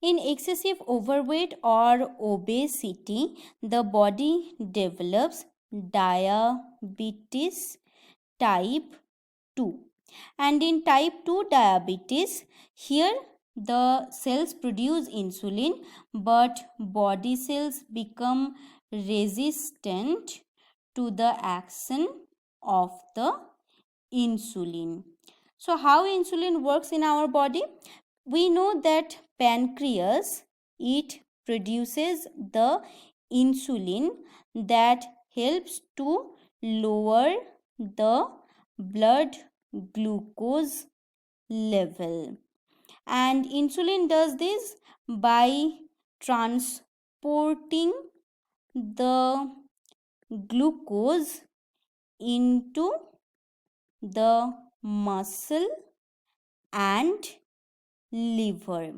In excessive overweight or obesity, the body develops diabetes type 2. And in type 2 diabetes, here the cells produce insulin, but body cells become resistant to the action of the insulin. So how insulin works in our body? We know that pancreas, it produces the insulin that helps to lower the blood glucose level, and insulin does this by transporting the glucose into the muscle and liver.